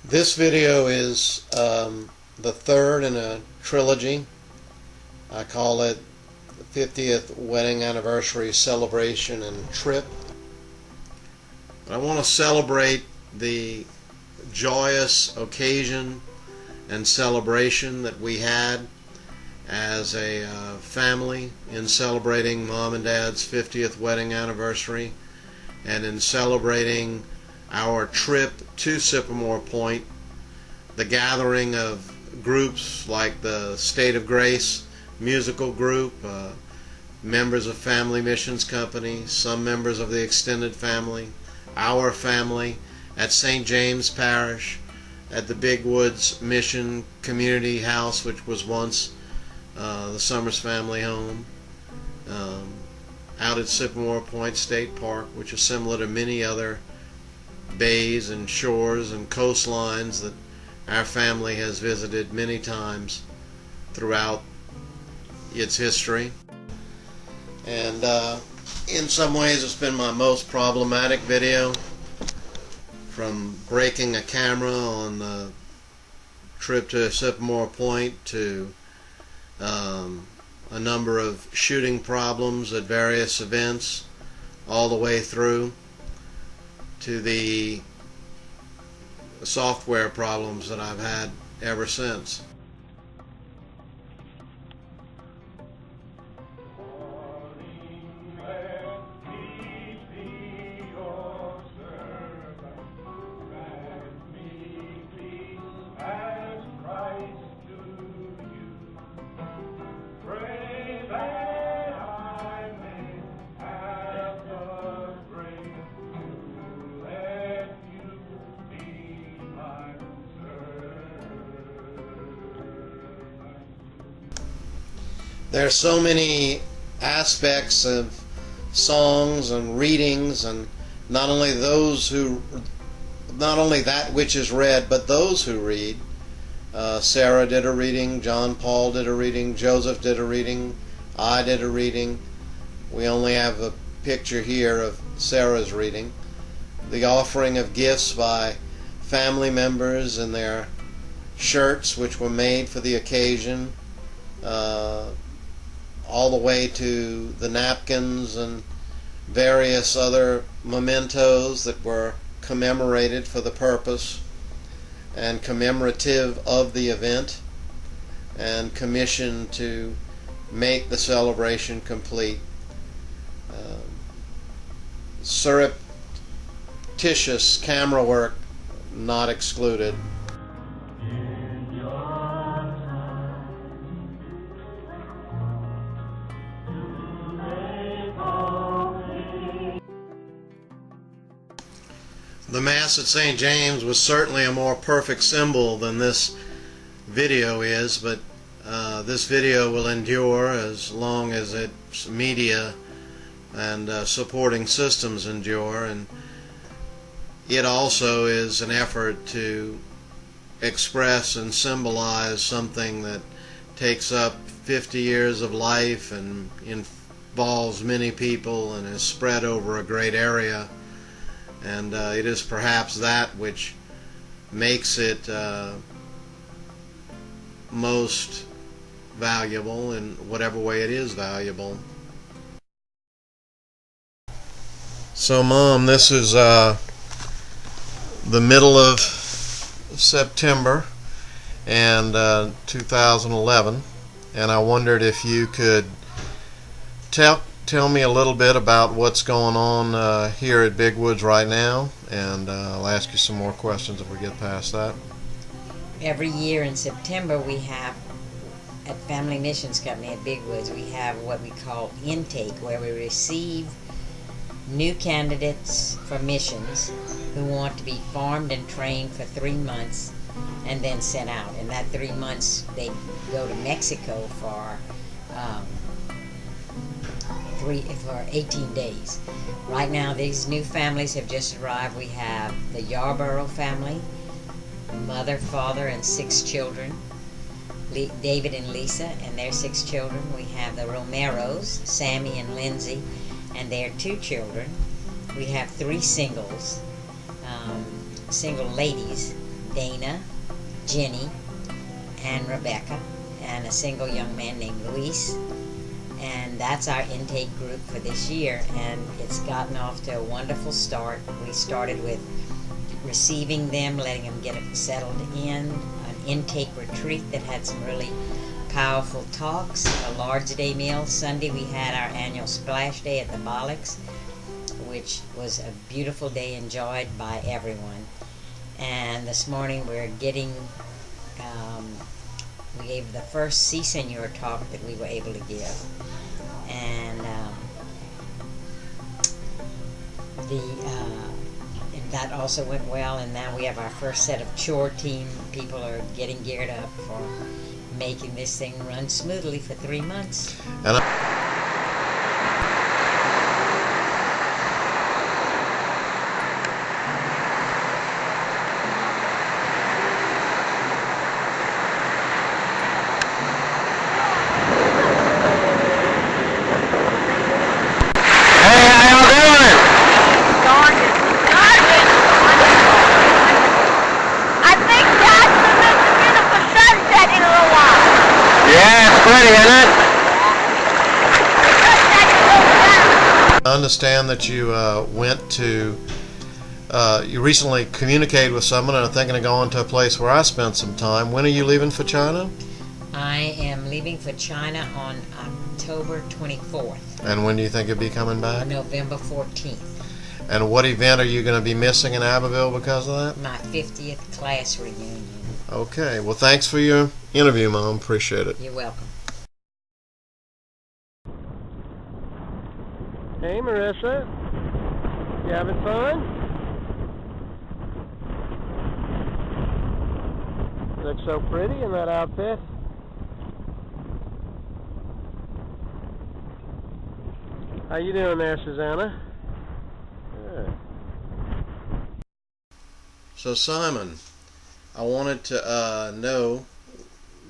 This video is the third in a trilogy. I call it the 50th wedding anniversary celebration and trip. I want to celebrate the joyous occasion and celebration that we had as a family in celebrating Mom and Dad's 50th wedding anniversary and in celebrating our trip to Sycamore Point, the gathering of groups like the State of Grace musical group, members of Family Missions Company, some members of the extended family, our family at St. James Parish, at the Big Woods Mission Community House, which was once the Summers family home, out at Sycamore Point State Park, which is similar to many other bays and shores and coastlines that our family has visited many times throughout its history. And in some ways it's been my most problematic video, from breaking a camera on the trip to Sycamore Point to a number of shooting problems at various events all the way through to the software problems that I've had ever since. There are so many aspects of songs and readings, and not only that which is read, but those who read. Sarah did a reading, John Paul did a reading, Joseph did a reading, I did a reading. We only have a picture here of Sarah's reading. The offering of gifts by family members and their shirts, which were made for the occasion, all the way to the napkins and various other mementos that were commemorated for the purpose and commemorative of the event and commissioned to make the celebration complete. Surreptitious camera work not excluded. The Mass at St. James was certainly a more perfect symbol than this video is, but this video will endure as long as its media and supporting systems endure, and it also is an effort to express and symbolize something that takes up 50 years of life and involves many people and is spread over a great area. And it is perhaps that which makes it most valuable in whatever way it is valuable. So, Mom, this is the middle of September and 2011, and I wondered if you could tell me a little bit about what's going on here at Big Woods right now, and I'll ask you some more questions if we get past that. Every year in September we have, at Family Missions Company at Big Woods, we have what we call intake, where we receive new candidates for missions who want to be formed and trained for 3 months and then sent out. In that 3 months they go to Mexico for 18 days. Right now these new families have just arrived. We have the Yarborough family, mother, father, and 6 children. David and Lisa and their 6 children. We have the Romeros, Sammy and Lindsay, and their 2 children. We have 3 singles, single ladies, Dana, Jenny, and Rebecca, and a single young man named Luis. And that's our intake group for this year, and it's gotten off to a wonderful start. We started with receiving them, letting them get settled in, an intake retreat that had some really powerful talks, a large day meal. Sunday we had our annual splash day at the Bollocks, which was a beautiful day enjoyed by everyone. And this morning we're getting, we gave the first C Senior talk that we were able to give. And that also went well, and now we have our first set of chore team. People are getting geared up for making this thing run smoothly for 3 months. And I understand that you went to, you recently communicated with someone and are thinking of going to a place where I spent some time. When are you leaving for China? I am leaving for China on October 24th. And when do you think you'll be coming back? November 14th. And what event are you going to be missing in Abbeville because of that? My 50th class reunion. Okay. Well, thanks for your interview, Mom. Appreciate it. You're welcome. Hey, Marissa. You having fun? You look so pretty in that outfit. How you doing there, Susanna? Good. So, Simon, I wanted to know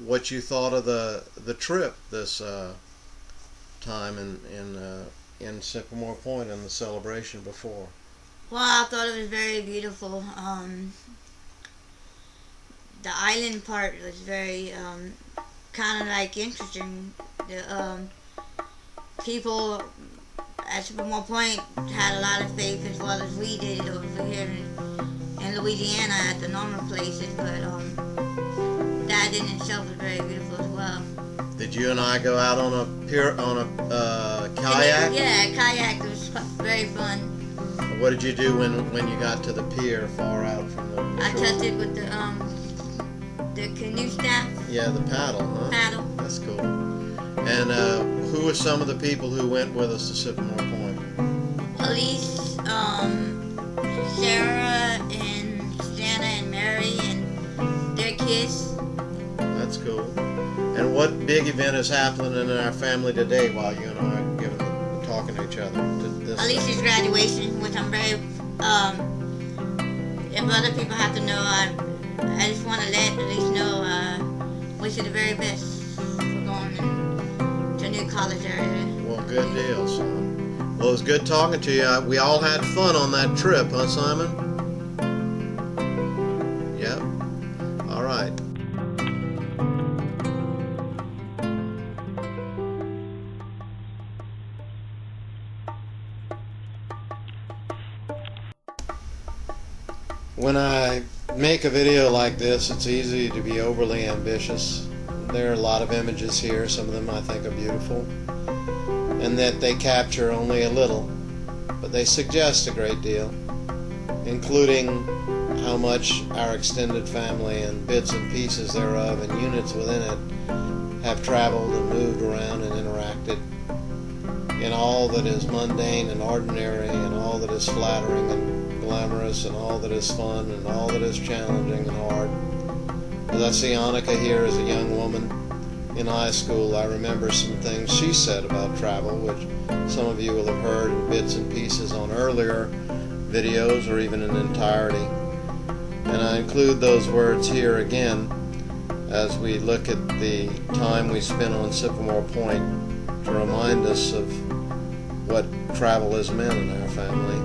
what you thought of the trip this time in Sycamore Point and the celebration before. Well, I thought it was very beautiful. The island part was very kind of like interesting. The people at Sycamore Point had a lot of faith as well as we did over here in Louisiana at the normal places, but that in itself was very beautiful as well. Did you and I go out on a kayak? Yeah, kayak. It was very fun. What did you do when you got to the pier far out from the I shore? touched it with the canoe staff. Yeah, the paddle, huh? Paddle. That's cool. And who were some of the people who went with us to Sycamore Point? Police, Sarah and Susanna and Mary and their kids. That's cool. And what big event is happening in our family today while you and I are talking to each other? Alicia's graduation, which I'm very, if other people have to know, I just want to let Alicia know, wish you the very best for going to a new college area. Well, good deal, son. Well, it was good talking to you. We all had fun on that trip, huh, Simon? Yep. All right. When I make a video like this, it's easy to be overly ambitious. There are a lot of images here, some of them I think are beautiful, and that they capture only a little, but they suggest a great deal, including how much our extended family and bits and pieces thereof and units within it have traveled and moved around and interacted in all that is mundane and ordinary, and all that is flattering and glamorous, and all that is fun, and all that is challenging and hard. As I see Annika here as a young woman in high school, I remember some things she said about travel, which some of you will have heard in bits and pieces on earlier videos or even in entirety. And I include those words here again as we look at the time we spent on Sycamore Point to remind us of what travel has meant in our family.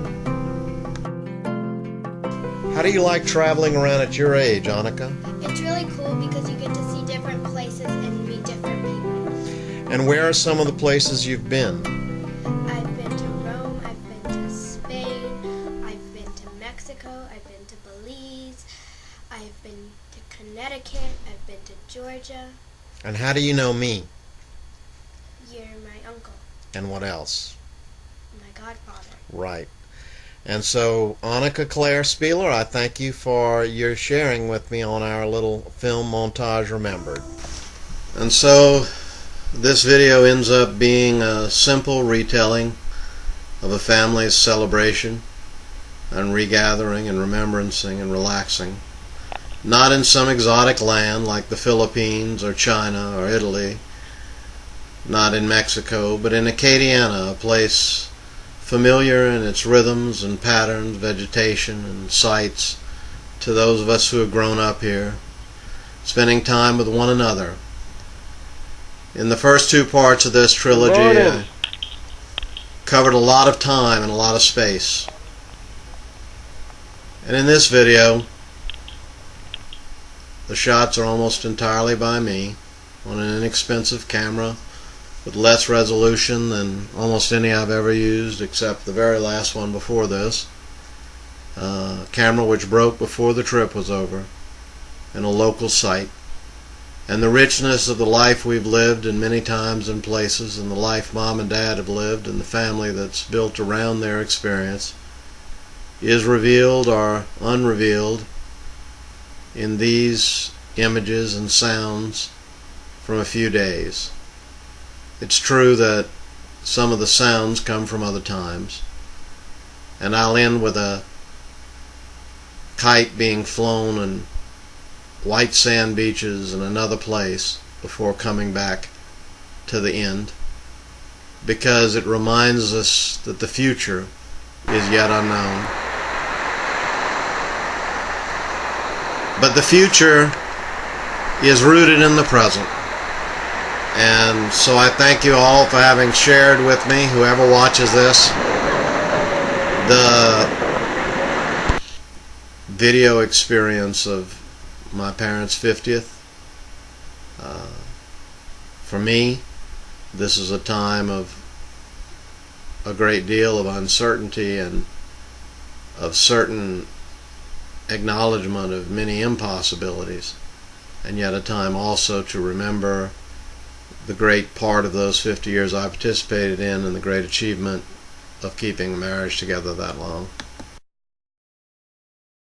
How do you like traveling around at your age, Annika? It's really cool because you get to see different places and meet different people. And where are some of the places you've been? I've been to Rome, I've been to Spain, I've been to Mexico, I've been to Belize, I've been to Connecticut, I've been to Georgia. And how do you know me? You're my uncle, And what else? my godfather. Right. And so, Annika Claire Spieler, I thank you for your sharing with me on our little film montage remembered. And so, this video ends up being a simple retelling of a family's celebration and regathering and remembrancing and relaxing. Not in some exotic land like the Philippines or China or Italy, not in Mexico, but in Acadiana, a place familiar in its rhythms and patterns, vegetation and sights to those of us who have grown up here, spending time with one another. In the first two parts of this trilogy, I covered a lot of time and a lot of space. And in this video, the shots are almost entirely by me on an inexpensive camera with less resolution than almost any I've ever used, except the very last one before this. A camera which broke before the trip was over, and a local site. And the richness of the life we've lived in many times and places, and the life Mom and Dad have lived, and the family that's built around their experience, is revealed or unrevealed in these images and sounds from a few days. It's true that some of the sounds come from other times, and I'll end with a kite being flown and white sand beaches in another place before coming back to the end, because it reminds us that the future is yet unknown. But the future is rooted in the present. And so I thank you all for having shared with me, whoever watches this, the video experience of my parents' 50th. For me, this is a time of a great deal of uncertainty and of certain acknowledgement of many impossibilities, and yet a time also to remember the great part of those 50 years I participated in and the great achievement of keeping the marriage together that long.